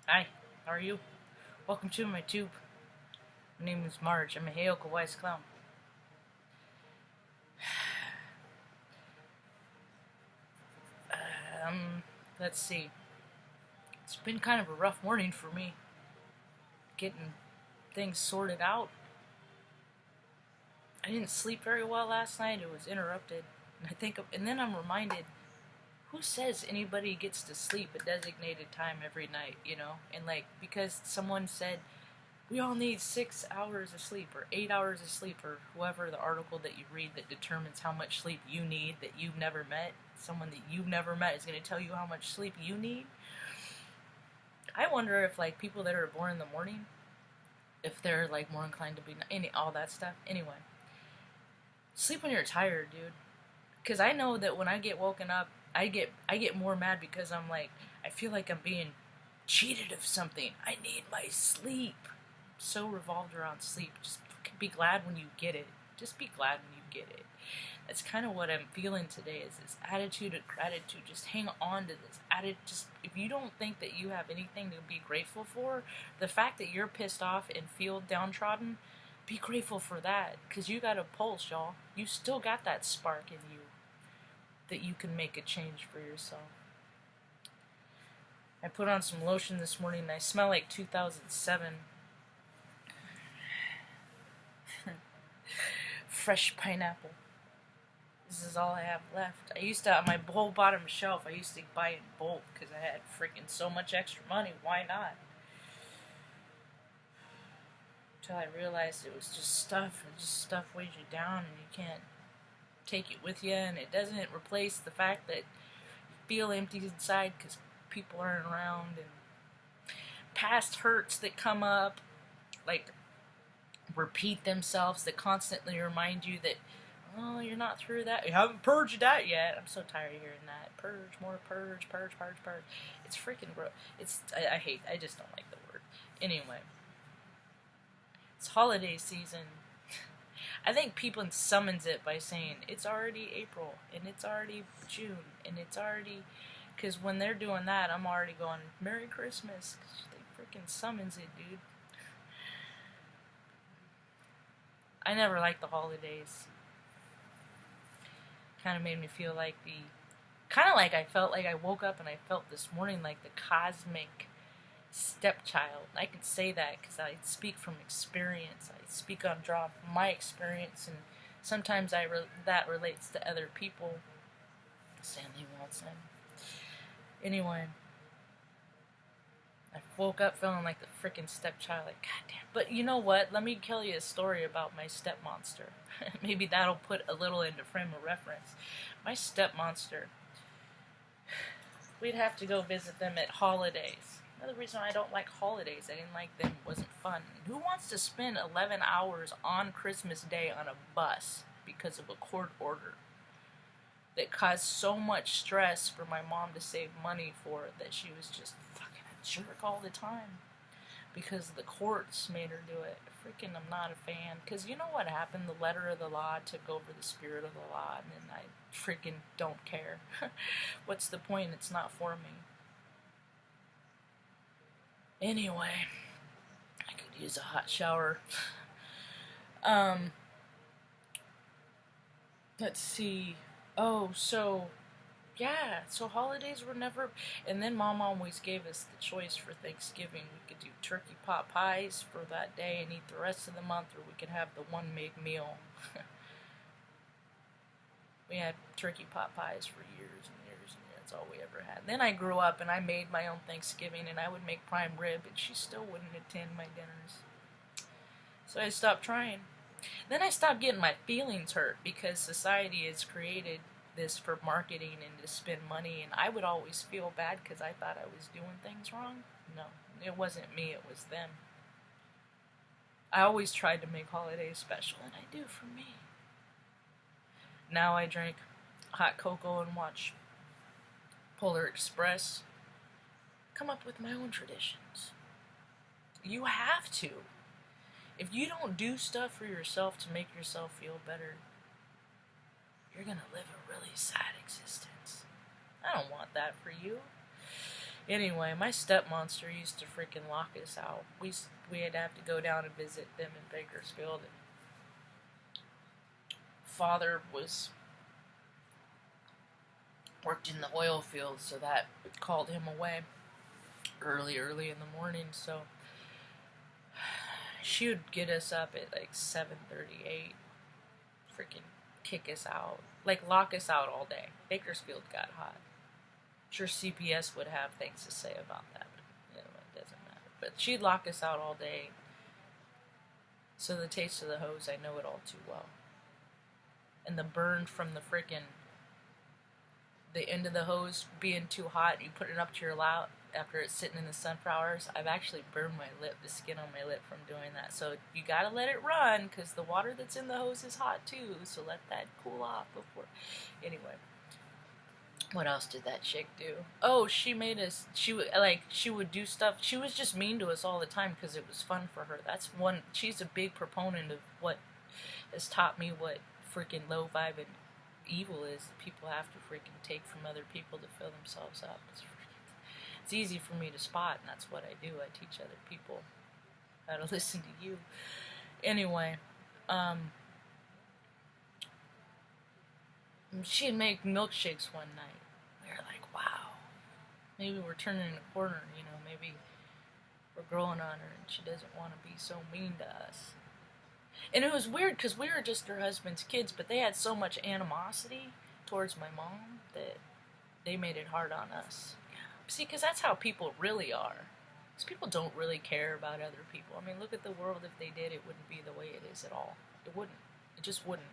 Hi, how are you? Welcome to my tube. My name is Marge. I'm a Heyoka Wise Clown. Um, let's see. It's been kind of a rough morning for me. Getting things sorted out. I didn't sleep very well last night. It was interrupted. And then I'm reminded, who says anybody gets to sleep a designated time every night, And because someone said we all need 6 hours of sleep or 8 hours of sleep or whoever the article that you read that determines how much sleep you need that you've never met, someone that you've never met is going to tell you how much sleep you need. I wonder if people that are born in the morning, if they're more inclined to be all that stuff. Anyway, sleep when you're tired, dude. Because I know that when I get woken up, I get more mad because I feel like I'm being cheated of something. I need my sleep. So revolved around sleep. Just be glad when you get it. Just be glad when you get it. That's kind of what I'm feeling today, is this attitude of gratitude. Just hang on to this attitude. Just, if you don't think that you have anything to be grateful for, the fact that you're pissed off and feel downtrodden, be grateful for that, because you got a pulse, y'all. You still got that spark in you that you can make a change for yourself. I put on some lotion this morning and I smell like 2007. Fresh pineapple. This is all I have left. I used to, on my whole bottom shelf, I used to buy in bulk because I had freaking so much extra money. Why not? Until I realized it was just stuff, and just stuff weighs you down and you can't take it with you, and it doesn't replace the fact that you feel empty inside because people aren't around, and past hurts that come up, repeat themselves, that constantly remind you that, oh, you're not through that. You haven't purged that yet. I'm so tired of hearing that. Purge, more purge, purge. It's freaking gross. I just don't like the word. Anyway, it's holiday season. I think people summons it by saying it's already April and it's already June and it's already, because when they're doing that, I'm already going Merry Christmas. They freaking summons it, dude. I never liked the holidays. Kind of made me feel like I felt like I woke up and I felt this morning like the cosmic stepchild. I can say that because I speak from experience. I speak on draw my experience, and sometimes that relates to other people. Stanley Wilson. Anyway, I woke up feeling like the freaking stepchild, like, goddamn. But you know what? Let me tell you a story about my stepmonster. Maybe that'll put a little into frame of reference. My stepmonster, we'd have to go visit them at holidays. Another reason I don't like holidays, I didn't like them, wasn't fun. Who wants to spend 11 hours on Christmas Day on a bus because of a court order that caused so much stress for my mom to save money for it that she was just fucking a jerk all the time because the courts made her do it? Freaking, I'm not a fan. Because you know what happened? The letter of the law took over the spirit of the law, and I freaking don't care. What's the point? It's not for me. Anyway, I could use a hot shower. Let's see. Oh, so holidays were never. And then Mom always gave us the choice for Thanksgiving. We could do turkey pot pies for that day and eat the rest of the month, or we could have the one made meal. We had turkey pot pies for years and years and years. That's all we ever had. Then I grew up and I made my own Thanksgiving, and I would make prime rib, and she still wouldn't attend my dinners. So I stopped trying. Then I stopped getting my feelings hurt because society has created this for marketing and to spend money, and I would always feel bad because I thought I was doing things wrong. No, it wasn't me, it was them. I always tried to make holidays special, and I do for me. Now I drink hot cocoa and watch Polar Express. Come up with my own traditions. You have to. If you don't do stuff for yourself to make yourself feel better, you're gonna live a really sad existence. I don't want that for you. Anyway, my stepmonster used to freaking lock us out. We'd have to go down and visit them in Bakersfield. And father worked in the oil field, so that called him away early in the morning. So she would get us up at like 7:38, freaking kick us out, like lock us out all day. Bakersfield got hot. I'm sure CPS would have things to say about that, but you know, it doesn't matter. But she'd lock us out all day. So the taste of the hose, I know it all too well. And the burn from the end of the hose being too hot, you put it up to your lap after it's sitting in the sun for hours. I've actually burned my lip, the skin on my lip from doing that. So you gotta let it run, because the water that's in the hose is hot too, so let that cool off before. Anyway, what else did that chick do? Oh, she made us, she would do stuff. She was just mean to us all the time because it was fun for her. She's a big proponent of what has taught me what freaking low vibe and evil is. People have to freaking take from other people to fill themselves up. It's easy for me to spot, and that's what I do. I teach other people how to listen to you. Anyway, she'd make milkshakes one night. We were like, wow, maybe we're turning a corner, you know, maybe we're growing on her and she doesn't want to be so mean to us. And it was weird because we were just her husband's kids, but they had so much animosity towards my mom that they made it hard on us. See, because that's how people really are. Because people don't really care about other people. I mean, look at the world. If they did, it wouldn't be the way it is at all. It wouldn't. It just wouldn't.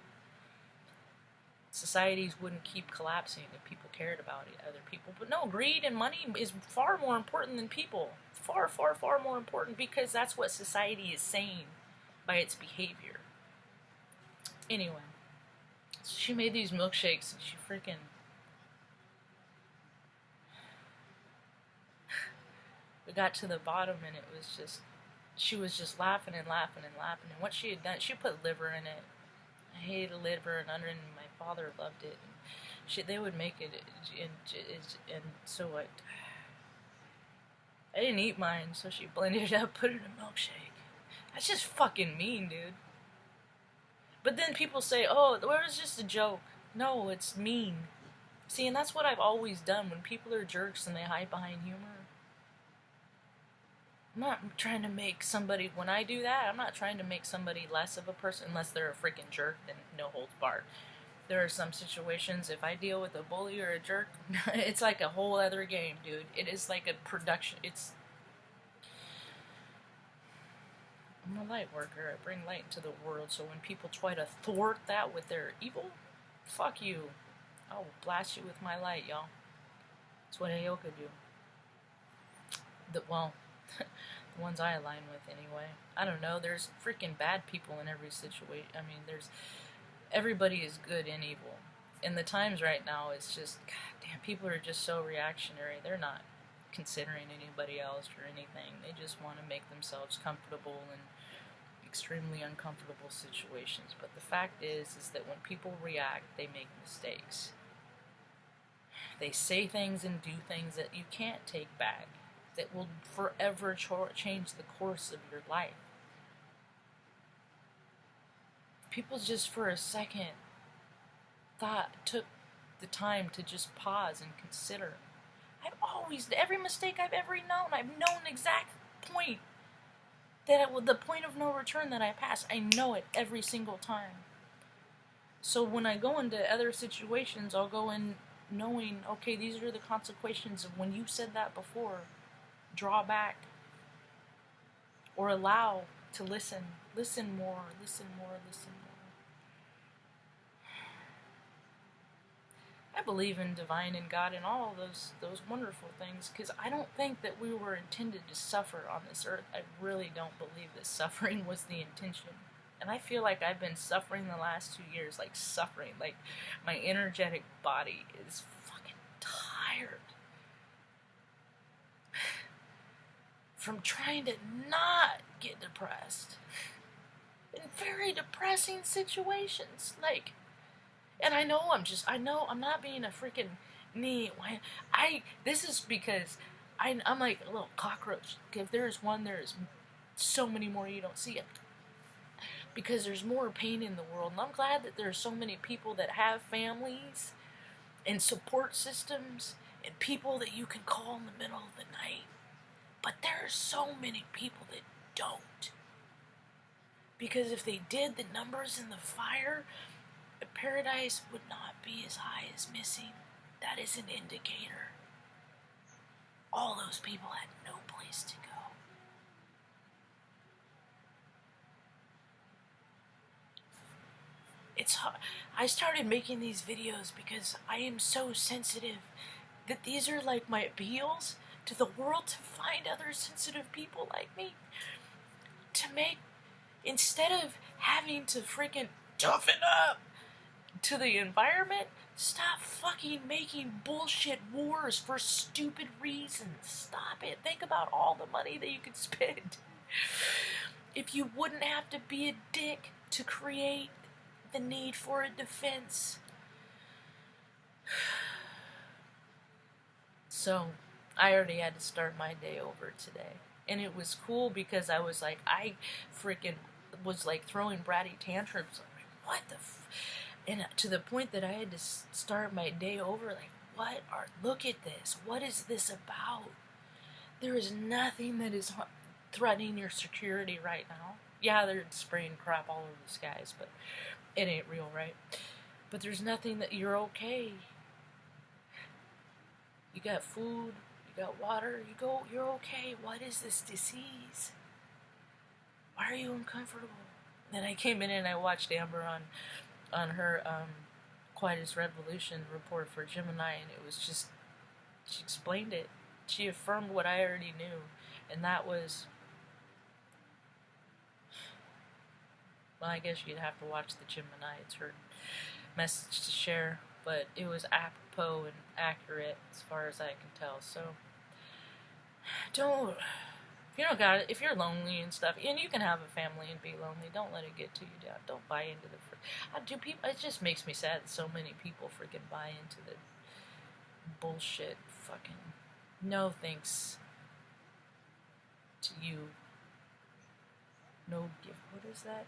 Societies wouldn't keep collapsing if people cared about other people. But no, greed and money is far more important than people. Far, far, far more important, because that's what society is saying by its behavior. Anyway, so she made these milkshakes and she freaking... We got to the bottom and it was just... She was just laughing and laughing and laughing. And what she had done, she put liver in it. I hated liver and onion, and my father loved it. And they would make it, and so I didn't eat mine, so she blended it up, put it in a milkshake. That's just fucking mean, dude. But then people say, oh, it was just a joke. No, it's mean. See, and that's what I've always done. When people are jerks and they hide behind humor, I'm not trying to make somebody, when I do that, I'm not trying to make somebody less of a person, unless they're a freaking jerk, then no holds barred. There are some situations, if I deal with a bully or a jerk, it's like a whole other game, dude. It is like a production. I'm a light worker. I bring light into the world, so when people try to thwart that with their evil, fuck you. I'll blast you with my light, y'all. That's what Aoka do. The ones I align with, anyway. I don't know. There's freaking bad people in every situation. I mean, everybody is good and evil. And the times right now, it's just, god damn, people are just so reactionary. They're not considering anybody else or anything. They just want to make themselves comfortable in extremely uncomfortable situations. But the fact is that when people react, they make mistakes. They say things and do things that you can't take back, that will forever change the course of your life. People just for a second took the time to just pause and consider. Every mistake I've ever known, I've known exact point, the point of no return that I pass. I know it every single time. So when I go into other situations, I'll go in knowing, okay, these are the consequences of when you said that before. Draw back. Or allow to listen. Listen more, listen more, listen more. I believe in divine and God and all those wonderful things, because I don't think that we were intended to suffer on this earth. I really don't believe that suffering was the intention. And I feel like I've been suffering the last 2 years, like suffering. Like my energetic body is fucking tired from trying to not get depressed in very depressing situations. Like, and I know I'm not being a freaking knee. This is because I'm like a little cockroach. If there's one, there's so many more you don't see it. Because there's more pain in the world. And I'm glad that there's so many people that have families and support systems and people that you can call in the middle of the night. But there are so many people that don't. Because if they did, the numbers in the fire, paradise would not be as high as missing. That is an indicator. All those people had no place to go. It's hard. I started making these videos because I am so sensitive that these are like my appeals to the world to find other sensitive people like me. To make, instead of having to freaking toughen up to the environment, stop fucking making bullshit wars for stupid reasons. Stop it. Think about all the money that you could spend if you wouldn't have to be a dick to create the need for a defense. So, I already had to start my day over today. And it was cool because I was like, I freaking was like throwing bratty tantrums. Like, what the and to the point that I had to start my day over like, look at this. What is this about? There is nothing that is threatening your security right now. Yeah, they're spraying crap all over the skies, but it ain't real, right? But there's nothing that you're okay. You got food, you got water, you're okay. What is this disease? Why are you uncomfortable? Then I came in and I watched Amber on her Quietest Revolution report for Gemini, and it was just, she explained it. She affirmed what I already knew, and that was, well, I guess you'd have to watch the Gemini. It's her message to share, but it was apropos and accurate as far as I can tell. So don't, if you don't got it, if you're lonely and stuff, and you can have a family and be lonely, don't let it get to you down. Don't buy into the it just makes me sad that so many people freaking buy into the bullshit fucking no thanks to you. No gift. What is that?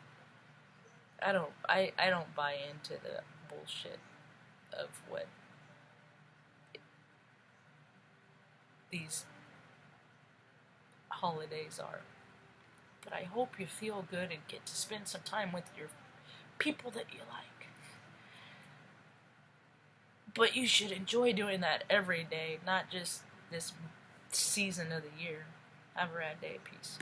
I don't buy into the bullshit of what these holidays are. But I hope you feel good and get to spend some time with your people that you like. But you should enjoy doing that every day, not just this season of the year. Have a rad day. Peace.